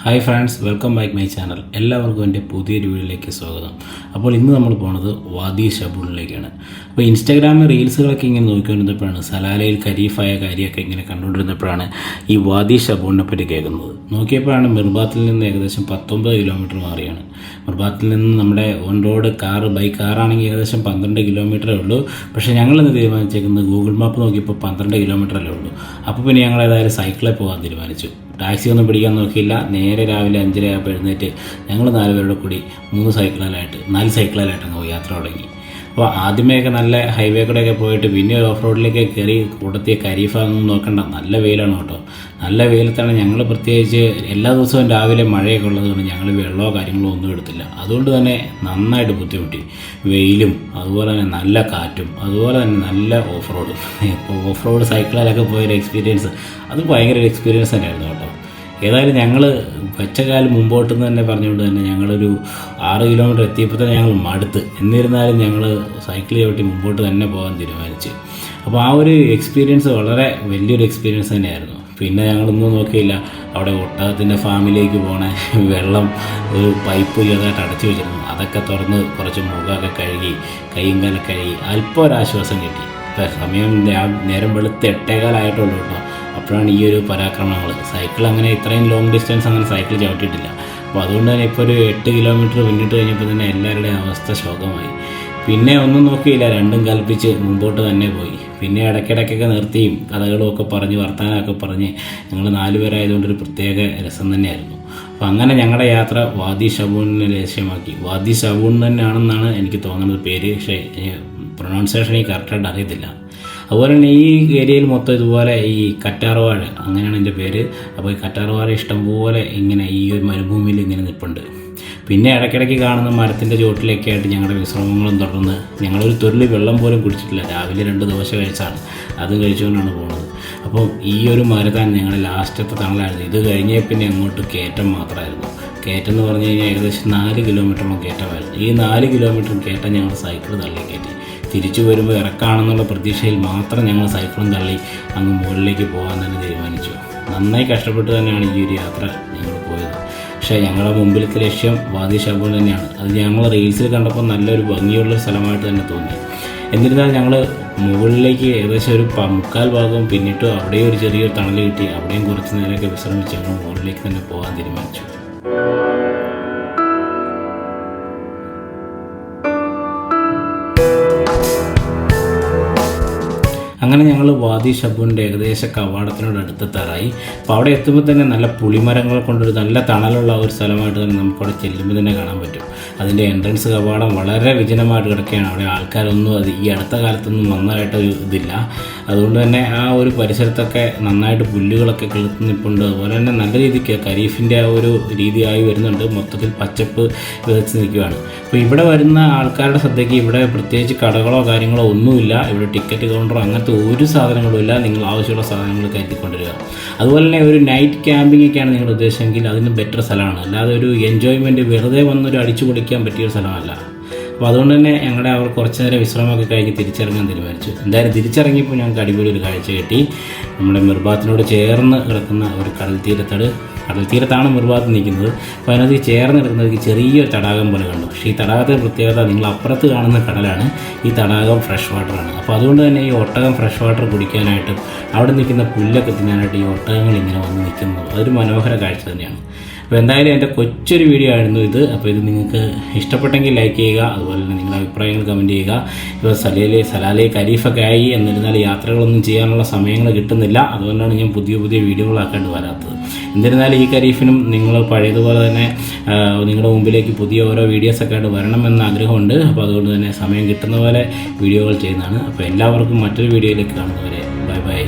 Hi friends, welcome back my channel. എല്ലാവർക്കും എൻ്റെ പുതിയൊരു വീഡിയോയിലേക്ക് സ്വാഗതം. അപ്പോൾ ഇന്ന് നമ്മൾ പോകുന്നത് വാദി ഷബൂണിലേക്കാണ്. അപ്പോൾ ഇൻസ്റ്റാഗ്രാമിൽ റീൽസുകളൊക്കെ ഇങ്ങനെ നോക്കിക്കൊണ്ടിരുന്നപ്പോഴാണ് സലാലയിൽ ഖരീഫായ കാര്യമൊക്കെ ഇങ്ങനെ കണ്ടുകൊണ്ടിരുന്നപ്പോഴാണ് ഈ വാദി ഷബൂണിനെ പറ്റി കേൾക്കുന്നത്. നോക്കിയപ്പോഴാണ് മിർബാത്തിൽ നിന്ന് ഏകദേശം 19 കിലോമീറ്റർ മാറിയാണ്. മിർബാത്തിൽ നിന്ന് നമ്മുടെ ഓൺ റോഡ് ബൈക്ക് കാറാണെങ്കിൽ ഏകദേശം 12 കിലോമീറ്ററേ ഉള്ളൂ. പക്ഷേ ഞങ്ങളിന്ന് തീരുമാനിച്ചേക്കുന്നത് ഗൂഗിൾ മാപ്പ് നോക്കിയപ്പോൾ 12 കിലോമീറ്ററല്ലേ ഉള്ളൂ. അപ്പോൾ പിന്നെ ഞങ്ങൾ ഏതായാലും സൈക്കിളിൽ പോകാൻ തീരുമാനിച്ചു. ടാക്സി ഒന്നും പിടിക്കാൻ നോക്കിയില്ല. നേരെ രാവിലെ 5:30 ആയപ്പോൾ എഴുന്നേറ്റ് ഞങ്ങൾ 4 പേരുടെ കൂടി 4 സൈക്കിളിലായിട്ട് അങ്ങ് യാത്ര തുടങ്ങി. അപ്പോൾ ആദ്യമേയൊക്കെ നല്ല ഹൈവേ കൂടെയൊക്കെ പോയിട്ട് പിന്നെ ഓഫ് റോഡിലേക്ക് കയറി കൂടത്തിയ ഖരീഫ ഒന്നും നോക്കണ്ട, നല്ല വെയിലാണ് കേട്ടോ. നല്ല വെയിലത്താണ് ഞങ്ങൾ പ്രത്യേകിച്ച് എല്ലാ ദിവസവും രാവിലെ മഴയൊക്കെ ഉള്ളതുകൊണ്ട് ഞങ്ങൾ വെള്ളമോ കാര്യങ്ങളോ ഒന്നും എടുത്തില്ല. അതുകൊണ്ട് തന്നെ നന്നായിട്ട് ബുദ്ധിമുട്ടി. വെയിലും അതുപോലെ തന്നെ നല്ല കാറ്റും അതുപോലെ തന്നെ നല്ല ഓഫ് റോഡും. ഇപ്പോൾ ഓഫ് റോഡ് സൈക്കിളിലൊക്കെ പോയൊരു എക്സ്പീരിയൻസ് അത് ഭയങ്കര ഒരു എക്സ്പീരിയൻസ് തന്നെയായിരുന്നു കേട്ടോ. ഏതായാലും ഞങ്ങൾ വെച്ചകാലം മുമ്പോട്ടെന്ന് തന്നെ പറഞ്ഞുകൊണ്ട് തന്നെ ഞങ്ങളൊരു 6 കിലോമീറ്റർ എത്തിയപ്പോൾ തന്നെ ഞങ്ങൾ മടുത്ത്. എന്നിരുന്നാലും ഞങ്ങൾ സൈക്കിൾ ചവിട്ടി മുമ്പോട്ട് തന്നെ പോകാൻ തീരുമാനിച്ചു. അപ്പോൾ ആ ഒരു എക്സ്പീരിയൻസ് വളരെ വലിയൊരു എക്സ്പീരിയൻസ് തന്നെയായിരുന്നു. പിന്നെ ഞങ്ങളൊന്നും നോക്കിയില്ല, അവിടെ ഒട്ടകത്തിൻ്റെ ഫാമിലേക്ക് പോണ വെള്ളം ഒരു പൈപ്പ് ചെറുതായിട്ട് അടച്ചു വെച്ചിരുന്നു. അതൊക്കെ തുറന്ന് കുറച്ച് മുഖമൊക്കെ കഴുകി കൈയും കാലം കഴുകി അല്പം ഒരാശ്വാസം കിട്ടി. സമയം നേരം വെളുത്ത് 8:15 കേട്ടോ. അപ്പോഴാണ് ഈ ഒരു പരാക്രമണങ്ങൾ. സൈക്കിൾ അങ്ങനെ ഇത്രയും ലോങ് ഡിസ്റ്റൻസ് അങ്ങനെ സൈക്കിൾ ചവിട്ടിയിട്ടില്ല. അപ്പോൾ അതുകൊണ്ട് തന്നെ ഇപ്പോൾ ഒരു 8 കിലോമീറ്റർ പിന്നിട്ട് കഴിഞ്ഞപ്പോൾ തന്നെ എല്ലാവരുടെയും അവസ്ഥ ശോകമായി. പിന്നെ ഒന്നും നോക്കിയില്ല, രണ്ടും കൽപ്പിച്ച് മുമ്പോട്ട് തന്നെ പോയി. പിന്നെ ഇടയ്ക്കിടയ്ക്കൊക്കെ നിർത്തിയും കഥകളും ഒക്കെ പറഞ്ഞ് വർത്തമാനമൊക്കെ പറഞ്ഞ് ഞങ്ങൾ 4 പേരായതുകൊണ്ടൊരു പ്രത്യേക രസം തന്നെയായിരുന്നു. അപ്പോൾ അങ്ങനെ ഞങ്ങളുടെ യാത്ര വാദി ഷബൂണിനെ ലക്ഷ്യമാക്കി. വാദി ഷബൂൺ തന്നെയാണെന്നാണ് എനിക്ക് തോന്നുന്നത് പേര്, പക്ഷേ പ്രൊനൗൺസിയേഷൻ ഈ കറക്റ്റായിട്ട് അറിയത്തില്ല. അതുപോലെ തന്നെ ഈ ഏരിയയിൽ മൊത്തം ഇതുപോലെ ഈ കറ്റാർവാഴ, അങ്ങനെയാണ് എൻ്റെ പേര്. അപ്പോൾ ഈ കറ്റാർവാഴ ഇഷ്ടംപോലെ ഇങ്ങനെ ഈ ഒരു മരുഭൂമിയിൽ ഇങ്ങനെ നിൽപ്പുണ്ട്. പിന്നെ ഇടയ്ക്കിടയ്ക്ക് കാണുന്ന മരത്തിൻ്റെ ചുവട്ടിലൊക്കെ ആയിട്ട് ഞങ്ങളുടെ വിശ്രമങ്ങളും തുടർന്ന് ഞങ്ങളൊരു തുള്ളി വെള്ളം പോലും കുടിച്ചിട്ടില്ല. രാവിലെ 2 ദോശ കഴിച്ചാണ്, അത് കഴിച്ചുകൊണ്ടാണ് പോകുന്നത്. അപ്പോൾ ഈ ഒരു മരത്താൻ ഞങ്ങളുടെ ലാസ്റ്റത്തെ തണലായിരുന്നു. ഇത് കഴിഞ്ഞേ പിന്നെ അങ്ങോട്ട് കയറ്റം മാത്രമായിരുന്നു. കയറ്റം എന്ന് പറഞ്ഞു കഴിഞ്ഞാൽ ഏകദേശം 4 കിലോമീറ്ററോളം കയറ്റമായിരുന്നു. ഈ 4 കിലോമീറ്റർ കയറ്റം ഞങ്ങൾ സൈക്കിൾ തള്ളി കയറ്റി. തിരിച്ചു വരുമ്പോൾ ഇറക്കാണെന്നുള്ള പ്രതീക്ഷയിൽ മാത്രം ഞങ്ങൾ സൈക്കിളും തള്ളി അങ്ങ് മുകളിലേക്ക് പോകാൻ തന്നെ തീരുമാനിച്ചു. നന്നായി കഷ്ടപ്പെട്ട് തന്നെയാണ് ഈ ഒരു യാത്ര ഞങ്ങൾ പോയത്. പക്ഷേ ഞങ്ങളുടെ മുമ്പിലത്തെ ലക്ഷ്യം വാദി ഷബൂൺ തന്നെയാണ്. അത് ഞങ്ങൾ റീൽസിൽ കണ്ടപ്പോൾ നല്ലൊരു ഭംഗിയുള്ള സ്ഥലമായിട്ട് തന്നെ തോന്നി. എന്നിരുന്നാൽ ഞങ്ങൾ മുകളിലേക്ക് ഏകദേശം ഒരു 3/4 ഭാഗം പിന്നിട്ട് അവിടെയും ഒരു ചെറിയൊരു തണൽ കിട്ടി. അവിടെയും കുറച്ച് നേരമൊക്കെ വിശ്രമിച്ച് ഞങ്ങൾ മുകളിലേക്ക് തന്നെ പോകാൻ തീരുമാനിച്ചു. അങ്ങനെ ഞങ്ങൾ വാദി ഷബൂണിൻ്റെ ഏകദേശം കവാടത്തിനോട് അടുത്തെത്താറായി. അപ്പോൾ അവിടെ എത്തുമ്പോൾ തന്നെ നല്ല പുളിമരങ്ങൾ കൊണ്ടൊരു നല്ല തണലുള്ള ഒരു സ്ഥലമായിട്ട് തന്നെ നമുക്കവിടെ ചെല്ലുമ്പോൾ തന്നെ കാണാൻ പറ്റും. അതിൻ്റെ എൻട്രൻസ് കവാടം വളരെ വിജനമായിട്ട് കിടക്കുകയാണ്. അവിടെ ആൾക്കാരൊന്നും ഈ അടുത്ത കാലത്തൊന്നും നന്നായിട്ടൊരു ഇതില്ല. അതുകൊണ്ട് തന്നെ ആ ഒരു പരിസരത്തൊക്കെ നന്നായിട്ട് പുല്ലുകളൊക്കെ കിളുത്ത് നിൽപ്പുണ്ട്. അതുപോലെ തന്നെ നല്ല രീതിക്ക് ഖരീഫിൻ്റെ ആ ഒരു രീതിയായി വരുന്നുണ്ട്. മൊത്തത്തിൽ പച്ചപ്പ് വിതച്ച് നിൽക്കുകയാണ്. അപ്പോൾ ഇവിടെ വരുന്ന ആൾക്കാരുടെ ശ്രദ്ധയ്ക്ക് ഇവിടെ പ്രത്യേകിച്ച് കടകളോ കാര്യങ്ങളോ ഒന്നുമില്ല. ഇവിടെ ടിക്കറ്റ് കൗണ്ടറോ അങ്ങനത്തെ ഒരു സാധനങ്ങളും ഇല്ല. നിങ്ങൾ ആവശ്യമുള്ള സാധനങ്ങൾ കരുതിക്കൊണ്ടിരിക. അതുപോലെ തന്നെ ഒരു നൈറ്റ് ക്യാമ്പിംഗ് ഒക്കെയാണ് നിങ്ങൾ ഉദ്ദേശിച്ചെങ്കിൽ അതിന് ബെറ്റർ സ്ഥലമാണ്. അല്ലാതെ ഒരു എൻജോയ്മെൻറ്റ് വെറുതെ വന്നൊരു അടിച്ചു പൊളിക്കാൻ പറ്റിയൊരു സ്ഥലമല്ല. അപ്പോൾ അതുകൊണ്ട് തന്നെ അവർ കുറച്ച് നേരം വിശ്രമമൊക്കെ കഴിഞ്ഞ് തിരിച്ചിറങ്ങാൻ തീരുമാനിച്ചു. എന്തായാലും തിരിച്ചിറങ്ങിയപ്പോൾ ഞങ്ങൾക്ക് അടിപൊളി ഒരു കാഴ്ച കിട്ടി. നമ്മുടെ മിർബാത്തിനോട് ചേർന്ന് കിടക്കുന്ന ഒരു കടൽത്തീരത്താണ് മിർബാത്ത് നിൽക്കുന്നത്. അപ്പോൾ അതിനകത്ത് ചേർന്ന് കിടക്കുന്നത് ചെറിയൊരു തടാകം പോലെ കണ്ടു. പക്ഷേ ഈ തടാകത്തിൻ്റെ പ്രത്യേകത, നിങ്ങൾ അപ്പുറത്ത് കാണുന്ന കടലാണ്, ഈ തടാകം ഫ്രഷ് വാട്ടറാണ്. അപ്പോൾ അതുകൊണ്ട് തന്നെ ഈ ഒട്ടകം ഫ്രഷ് വാട്ടർ കുടിക്കാനായിട്ടും അവിടെ നിൽക്കുന്ന പുല്ലൊക്കെ തിന്നാനായിട്ട് ഈ ഒട്ടകങ്ങൾ ഇങ്ങനെ വന്ന് നിൽക്കുന്നത് അതൊരു മനോഹര കാഴ്ച തന്നെയാണ്. അപ്പോൾ എന്തായാലും എൻ്റെ കൊച്ചൊരു വീഡിയോ ആയിരുന്നു ഇത്. അപ്പോൾ ഇത് നിങ്ങൾക്ക് ഇഷ്ടപ്പെട്ടെങ്കിൽ ലൈക്ക് ചെയ്യുക. അതുപോലെ തന്നെ നിങ്ങളുടെ അഭിപ്രായങ്ങൾ കമൻറ്റ് ചെയ്യുക. ഇപ്പോൾ സലാലയിൽ ഖരീഫൊക്കെ ആയി, എന്നിരുന്നാൽ യാത്രകളൊന്നും ചെയ്യാനുള്ള സമയങ്ങൾ കിട്ടുന്നില്ല. അതുകൊണ്ടാണ് ഞാൻ പുതിയ വീഡിയോകളാക്കാണ്ട് വരാത്തത്. എന്നിരുന്നാലും ഈ ഖരീഫിനും നിങ്ങൾ പഴയതുപോലെ തന്നെ നിങ്ങളുടെ മുമ്പിലേക്ക് പുതിയ ഓരോ വീഡിയോസൊക്കെ ആയിട്ട് വരണമെന്ന് ആഗ്രഹമുണ്ട്. അപ്പോൾ അതുകൊണ്ട് തന്നെ സമയം കിട്ടുന്ന പോലെ വീഡിയോകൾ ചെയ്യുന്നതാണ്. അപ്പോൾ എല്ലാവർക്കും മറ്റൊരു വീഡിയോയിലേക്ക് കാണുന്നവരെ ബൈ ബൈ.